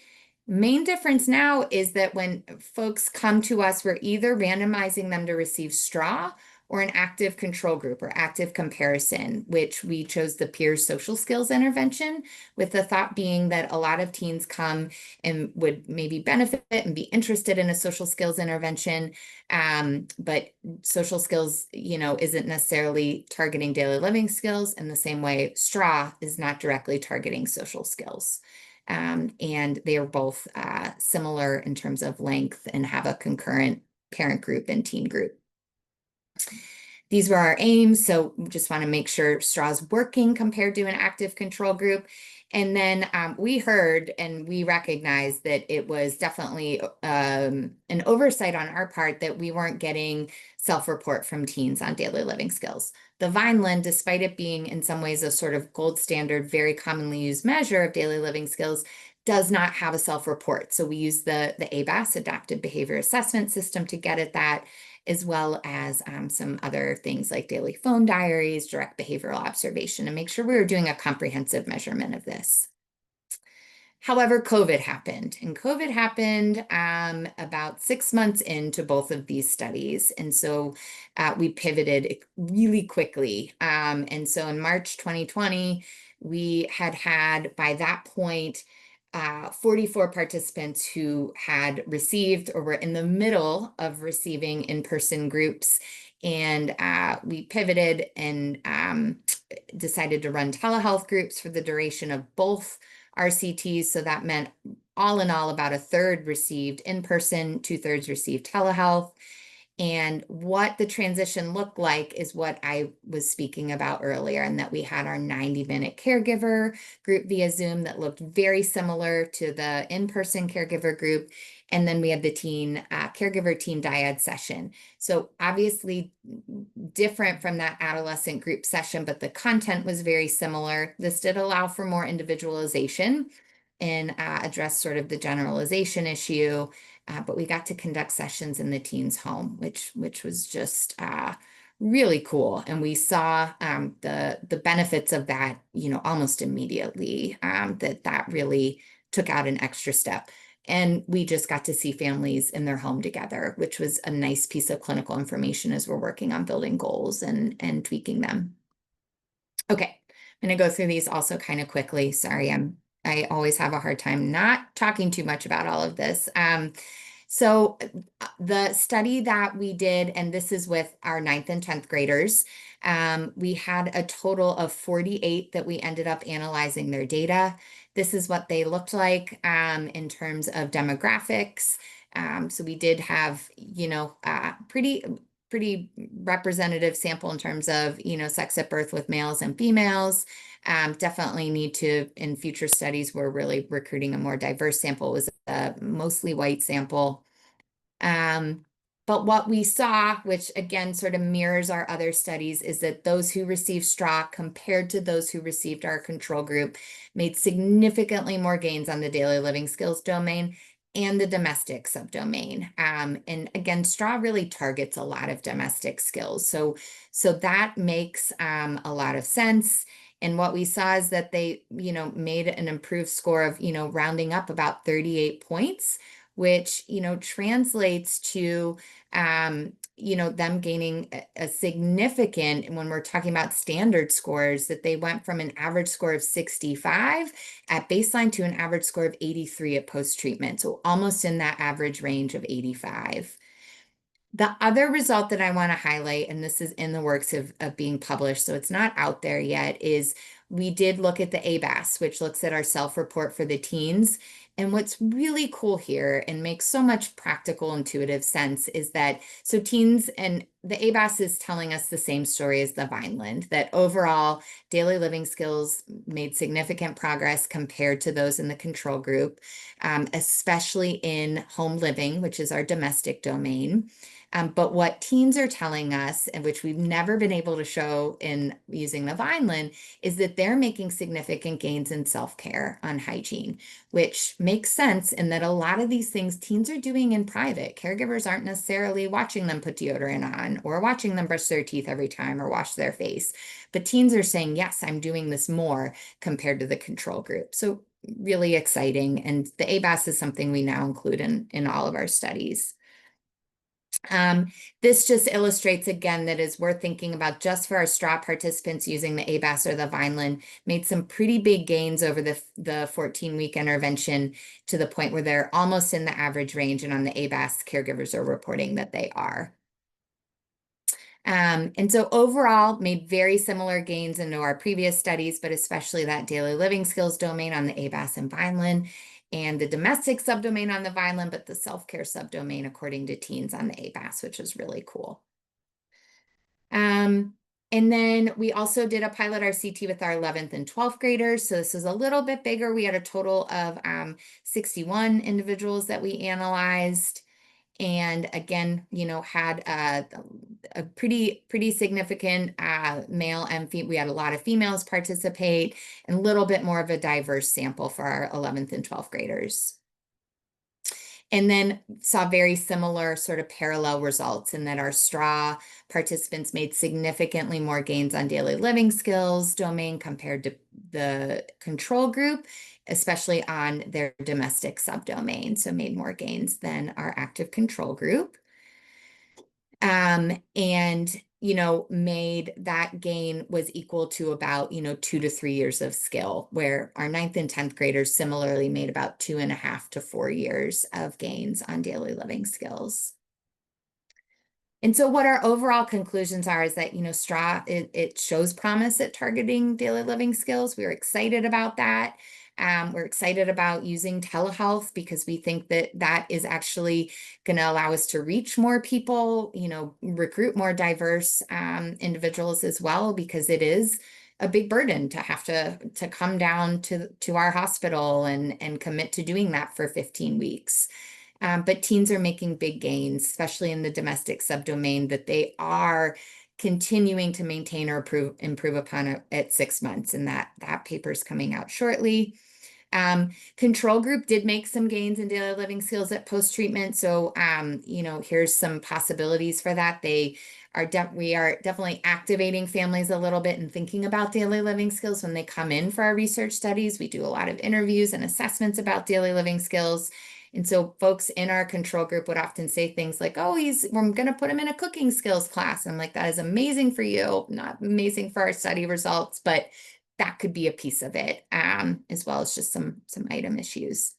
Main difference now is that when folks come to us, we're either randomizing them to receive STRW or an active control group or active comparison, which we chose the peer social skills intervention, with the thought being that a lot of teens come and would maybe benefit and be interested in a social skills intervention, but social skills, isn't necessarily targeting daily living skills in the same way STRW is not directly targeting social skills. and they are both similar in terms of length and have a concurrent parent group and teen group. These were our aims, so we just want to make sure straw's working compared to an active control group. And then we heard and we recognized that it was definitely an oversight on our part that we weren't getting self-report from teens on daily living skills. The Vineland, despite it being in some ways a sort of gold standard, very commonly used measure of daily living skills, does not have a self-report. So we use the ABAS, Adaptive Behavior Assessment System, to get at that, as well as some other things like daily phone diaries, direct behavioral observation, and make sure we were doing a comprehensive measurement of this. However, COVID happened, and COVID happened about 6 months into both of these studies. And so we pivoted really quickly. And so in March 2020, we had by that point, 44 participants who had received or were in the middle of receiving in-person groups. And we pivoted and decided to run telehealth groups for the duration of both RCTs. So that meant all in all, about a third received in-person, 2/3 received telehealth. And what the transition looked like is what I was speaking about earlier, and that we had our 90-minute caregiver group via Zoom that looked very similar to the in-person caregiver group. And then we had the teen caregiver team dyad session. So obviously different from that adolescent group session, but the content was very similar. This did allow for more individualization and address sort of the generalization issue. But we got to conduct sessions in the teens' home, which was just really cool. And we saw the benefits of that, almost immediately, that really took out an extra step. And we just got to see families in their home together, which was a nice piece of clinical information as we're working on building goals and tweaking them. Okay, I'm going to go through these also kind of quickly. Sorry, I always have a hard time not talking too much about all of this. So the study that we did, and this is with our 9th and 10th graders, we had a total of 48 that we ended up analyzing their data. This is what they looked like in terms of demographics. So we did have, pretty representative sample in terms of, sex at birth with males and females. Definitely need to, in future studies, we're really recruiting a more diverse sample. It was a mostly white sample. But what we saw, which again sort of mirrors our other studies, is that those who received STRW compared to those who received our control group made significantly more gains on the daily living skills domain and the domestic subdomain. And again, STRW really targets a lot of domestic skills. So that makes a lot of sense. And what we saw is that they, made an improved score of, rounding up about 38 points, which, translates to, them gaining a significant, when we're talking about standard scores, that they went from an average score of 65 at baseline to an average score of 83 at post-treatment. So almost in that average range of 85. The other result that I want to highlight, and this is in the works of being published, so it's not out there yet, is we did look at the ABAS, which looks at our self-report for the teens. And what's really cool here and makes so much practical, intuitive sense is that, so teens, and the ABAS is telling us the same story as the Vineland, that overall daily living skills made significant progress compared to those in the control group, especially in home living, which is our domestic domain. But what teens are telling us, and which we've never been able to show in using the Vineland, is that they're making significant gains in self-care on hygiene, which makes sense in that a lot of these things teens are doing in private. Caregivers aren't necessarily watching them put deodorant on or watching them brush their teeth every time or wash their face. But teens are saying, yes, I'm doing this more compared to the control group. So really exciting. And the ABAS is something we now include in all of our studies. This just illustrates again that is worth thinking about just for our STRW participants using the ABAS or the Vineland, made some pretty big gains over the 14-week intervention to the point where they're almost in the average range, and on the ABAS, caregivers are reporting that they are. And so overall, made very similar gains into our previous studies, but especially that daily living skills domain on the ABAS and Vineland, and the domestic subdomain on the Vineland, but the self-care subdomain according to teens on the ABAS, which was really cool. And then we also did a pilot RCT with our 11th and 12th graders. So this is a little bit bigger. We had a total of 61 individuals that we analyzed. And again, had a pretty significant male and female. We had a lot of females participate and a little bit more of a diverse sample for our 11th and 12th graders. And then saw very similar sort of parallel results in that our STRW participants made significantly more gains on daily living skills domain compared to the control group, especially on their domestic subdomain. So made more gains than our active control group. And made that gain was equal to about 2 to 3 years of skill, where our 9th and 10th graders similarly made about 2.5 to 4 years of gains on daily living skills. And so what our overall conclusions are is that, STRW, it shows promise at targeting daily living skills. We're excited about that. We're excited about using telehealth because we think that that is actually going to allow us to reach more people, recruit more diverse individuals as well, because it is a big burden to have to come down to our hospital and commit to doing that for 15 weeks. But teens are making big gains, especially in the domestic subdomain, that they are continuing to maintain or improve upon at 6 months. And that paper is coming out shortly. Control group did make some gains in daily living skills at post-treatment. So, here's some possibilities for that. We are definitely activating families a little bit and thinking about daily living skills when they come in for our research studies. We do a lot of interviews and assessments about daily living skills. And so folks in our control group would often say things like, oh, we're going to put him in a cooking skills class. And I'm like, that is amazing for you, not amazing for our study results, but that could be a piece of it, as well as just some item issues.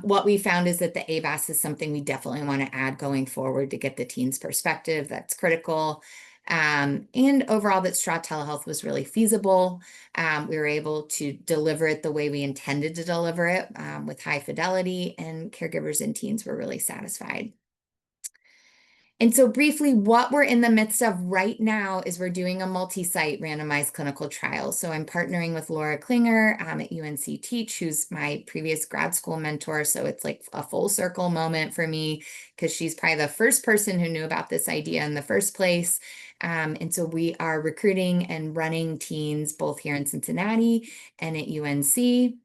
What we found is that the ABAS is something we definitely want to add going forward to get the teens' perspective. That's critical. And overall, that STRW telehealth was really feasible. We were able to deliver it the way we intended to deliver it, with high fidelity, and caregivers and teens were really satisfied. And so briefly, what we're in the midst of right now is we're doing a multi-site randomized clinical trial. So I'm partnering with Laura Klinger at UNC Teach, who's my previous grad school mentor. So it's like a full circle moment for me because she's probably the first person who knew about this idea in the first place. And so we are recruiting and running teens both here in Cincinnati and at UNC.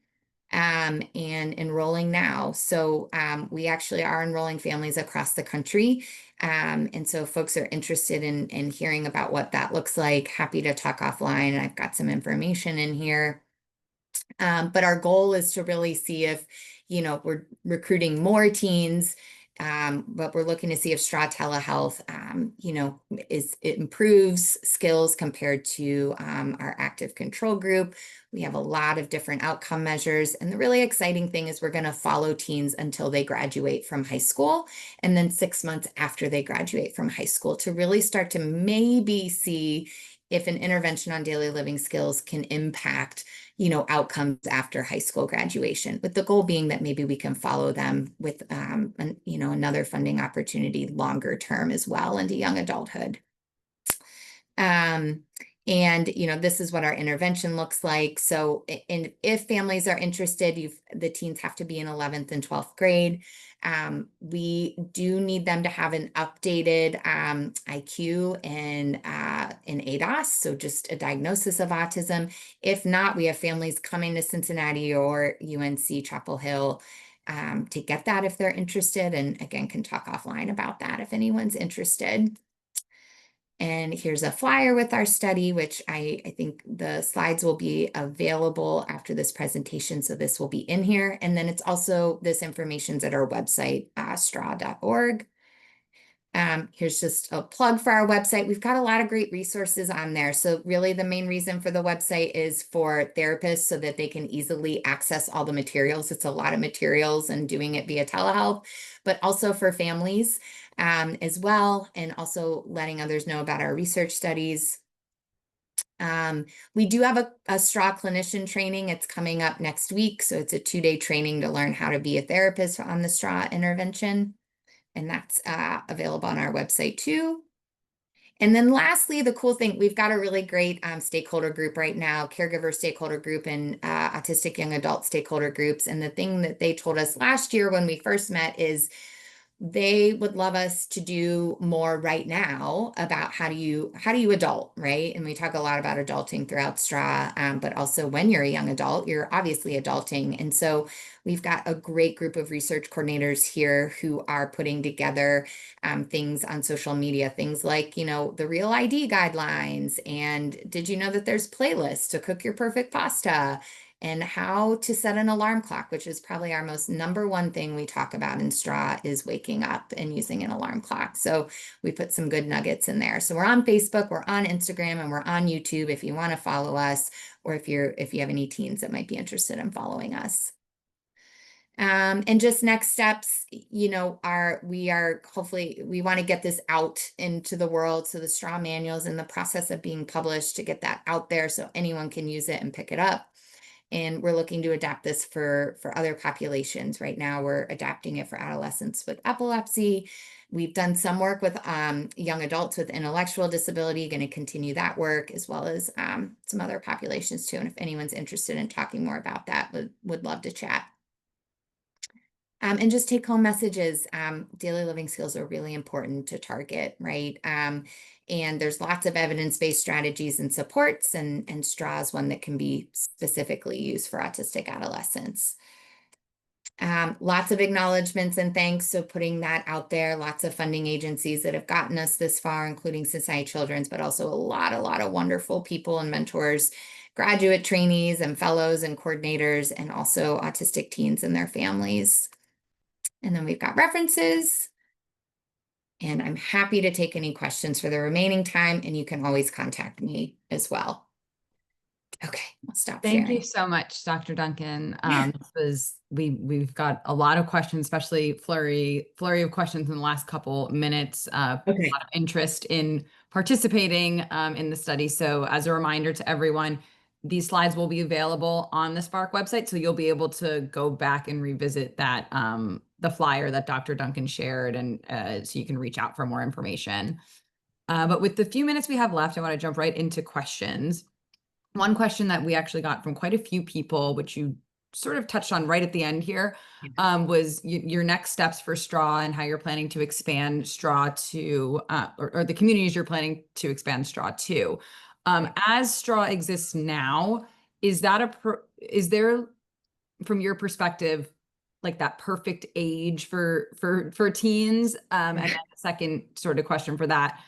And enrolling now. So we actually are enrolling families across the country. And so if folks are interested in hearing about what that looks like, happy to talk offline. I've got some information in here. But our goal is to really see if, we're recruiting more teens, but we're looking to see if STRW telehealth, it improves skills compared to our active control group. We have a lot of different outcome measures. And the really exciting thing is we're going to follow teens until they graduate from high school, and then 6 months after they graduate from high school to really start to maybe see if an intervention on daily living skills can impact outcomes after high school graduation, with the goal being that maybe we can follow them with, another funding opportunity longer term as well into young adulthood. And this is what our intervention looks like. So, and if families are interested, the teens have to be in 11th and 12th grade. We do need them to have an updated IQ and in ADOS, so just a diagnosis of autism. If not, we have families coming to Cincinnati or UNC Chapel Hill to get that if they're interested, and again, can talk offline about that if anyone's interested. And here's a flyer with our study, which I think the slides will be available after this presentation. So this will be in here. And then it's also, this information's at our website, straw.org. Here's just a plug for our website. We've got a lot of great resources on there. So really the main reason for the website is for therapists so that they can easily access all the materials. It's a lot of materials and doing it via telehealth, but also for families as well, and also letting others know about our research studies. We do have a straw clinician training. It's coming up next week. So it's a 2-day training to learn how to be a therapist on the straw intervention. And that's available on our website too. And then lastly, the cool thing, we've got a really great stakeholder group right now, caregiver stakeholder group and autistic young adult stakeholder groups. And the thing that they told us last year when we first met is they would love us to do more right now about how do you adult, right? And we talk a lot about adulting throughout STRA, but also when you're a young adult, you're obviously adulting. And so we've got a great group of research coordinators here who are putting together things on social media, things like, the Real ID guidelines, and did you know that there's playlists to cook your perfect pasta? And how to set an alarm clock, which is probably our most number one thing we talk about in STRA is waking up and using an alarm clock. So we put some good nuggets in there. So we're on Facebook, we're on Instagram, and we're on YouTube if you want to follow us, or if you have any teens that might be interested in following us. And just next steps, we are hopefully, we want to get this out into the world. So the STRA manual is in the process of being published to get that out there so anyone can use it and pick it up. And we're looking to adapt this for other populations. Right now, we're adapting it for adolescents with epilepsy. We've done some work with young adults with intellectual disability, going to continue that work, as well as some other populations too. And if anyone's interested in talking more about that, would love to chat. And just take home messages. Daily living skills are really important to target, right? And there's lots of evidence-based strategies and supports, and STRA is one that can be specifically used for autistic adolescents. Lots of acknowledgments and thanks. So putting that out there, lots of funding agencies that have gotten us this far, including Society Children's, but also a lot of wonderful people and mentors, graduate trainees and fellows and coordinators, and also autistic teens and their families. And then we've got references. And I'm happy to take any questions for the remaining time, and you can always contact me as well. Okay, I'll stop sharing. Thank you so much, Dr. Duncan. We've got a lot of questions, especially flurry of questions in the last couple minutes. Okay. A lot of interest in participating in the study. So as a reminder to everyone, these slides will be available on the Spark website, so you'll be able to go back and revisit that the flyer that Dr. Duncan shared, and so you can reach out for more information. But with the few minutes we have left, I want to jump right into questions. One question that we actually got from quite a few people, which you sort of touched on right at the end here, was your next steps for STRA and how you're planning to expand STRA to, or the communities you're planning to expand STRA to. As STRA exists now, is there, from your perspective, like that perfect age for teens? And then the second sort of question for that,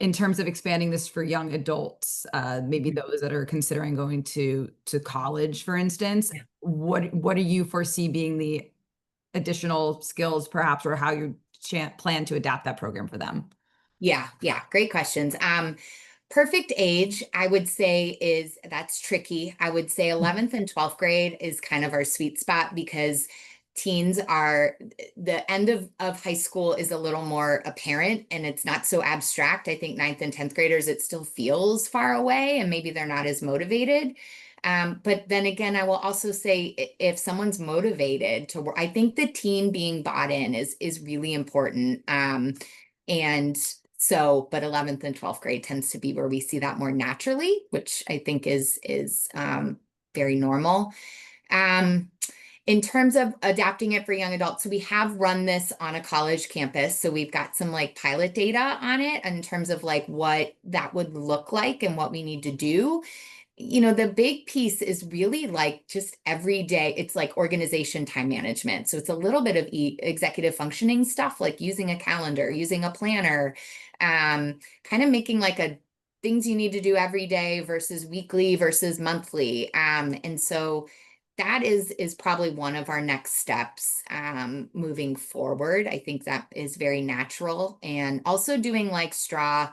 in terms of expanding this for young adults, maybe those that are considering going to college, for instance, what do you foresee being the additional skills, perhaps, or how you plan to adapt that program for them? Yeah, great questions. Perfect age, I would say that's tricky. I would say 11th and 12th grade is kind of our sweet spot, because teens are, the end of high school is a little more apparent and it's not so abstract. I think 9th and 10th graders, it still feels far away and maybe they're not as motivated. But then again, I will also say if someone's motivated to work, I think the teen being bought in is really important. And so, but 11th and 12th grade tends to be where we see that more naturally, which I think is very normal. In terms of adapting it for young adults, so we have run this on a college campus. So we've got some like pilot data on it in terms of like what that would look like and what we need to do. The big piece is really like just every day, it's like organization, time management. So it's a little bit of executive functioning stuff, like using a calendar, using a planner, kind of making like things you need to do every day versus weekly versus monthly. And so that is probably one of our next steps moving forward. I think that is very natural. And also doing like straw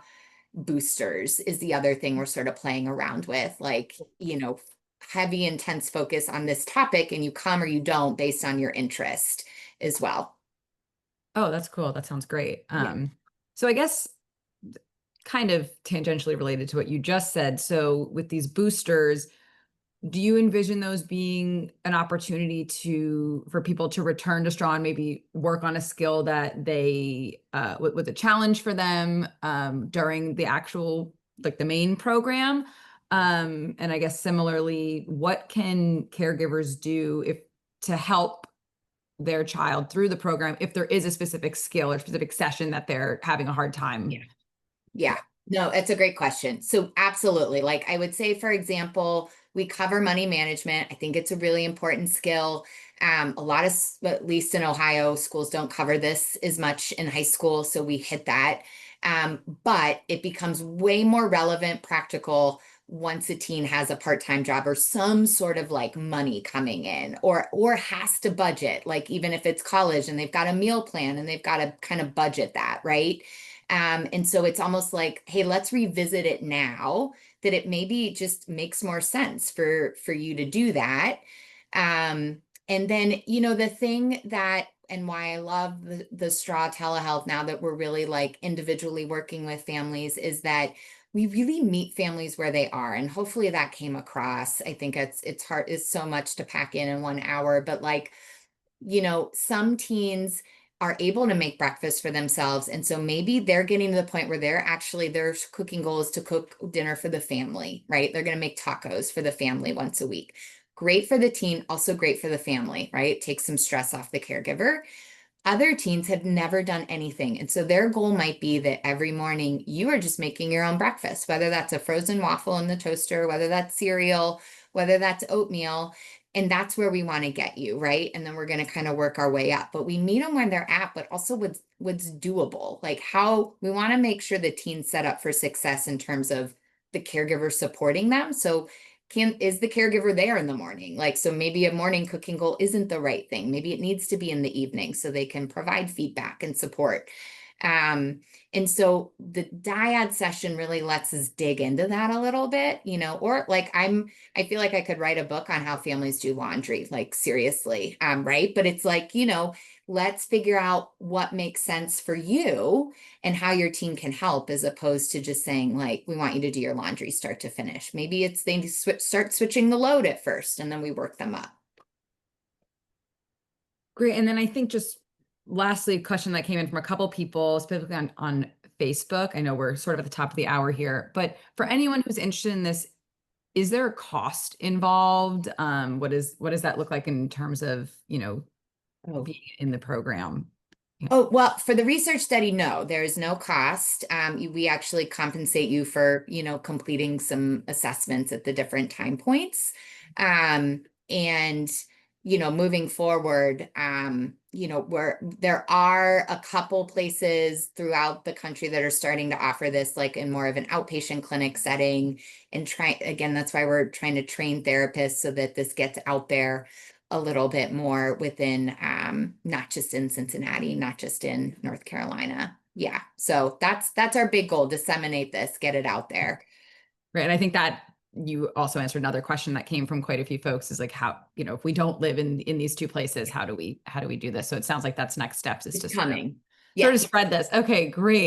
boosters is the other thing we're sort of playing around with, like, heavy, intense focus on this topic, and you come or you don't based on your interest as well. Oh, that's cool. That sounds great. Yeah. So I guess kind of tangentially related to what you just said. So with these boosters, do you envision those being an opportunity for people to return to straw and maybe work on a skill that they was a challenge for them during the actual, like, the main program? And I guess similarly, what can caregivers do if to help their child through the program if there is a specific skill or specific session that they're having a hard time? Yeah. Yeah, no, it's a great question. So absolutely. Like I would say, for example, we cover money management. I think it's a really important skill. A lot of, at least in Ohio, schools don't cover this as much in high school, so we hit that. But it becomes way more relevant, practical once a teen has a part-time job or some sort of like money coming in, or has to budget, like even if it's college and they've got a meal plan and they've got to kind of budget that, right? And so it's almost like, hey, let's revisit it now that it maybe just makes more sense for you to do that. And then, the thing that and why I love the straw telehealth now that we're really like individually working with families is that we really meet families where they are. And hopefully that came across. I think it's hard, it's so much to pack in 1 hour, but like, some teens are able to make breakfast for themselves. And so maybe they're getting to the point where their cooking goal is to cook dinner for the family, right? They're going to make tacos for the family once a week. Great for the teen, also great for the family, right? Takes some stress off the caregiver. Other teens have never done anything. And so their goal might be that every morning you are just making your own breakfast, whether that's a frozen waffle in the toaster, whether that's cereal, whether that's oatmeal. And that's where we want to get you, right? And then we're going to kind of work our way up. But we meet them where they're at, but also what's doable. Like how we want to make sure the team's set up for success in terms of the caregiver supporting them. So is the caregiver there in the morning? Like, so maybe a morning cooking goal isn't the right thing. Maybe it needs to be in the evening so they can provide feedback and support. Um, and so the dyad session really lets us dig into that a little bit, or like I feel like I could write a book on how families do laundry, like seriously, right? But it's like, let's figure out what makes sense for you and how your team can help, as opposed to just saying like, we want you to do your laundry start to finish. Maybe it's they start switching the load at first and then we work them up. Great. And then I think just lastly, a question that came in from a couple people, specifically on Facebook. I know we're sort of at the top of the hour here, but for anyone who's interested in this, is there a cost involved? What does that look like in terms of, Oh, being in the program? Yeah. Oh, well, for the research study, no, there is no cost. We actually compensate you for, completing some assessments at the different time points. And, moving forward, there are a couple places throughout the country that are starting to offer this, like in more of an outpatient clinic setting. And again, that's why we're trying to train therapists so that this gets out there a little bit more within not just in Cincinnati, not just in North Carolina. Yeah. So that's our big goal, disseminate this, get it out there. Right. And I think that you also answered another question that came from quite a few folks is like, how, if we don't live in these two places, how do we do this? So it sounds like that's next steps is It's to coming. sort Yeah. of spread this. Okay, great.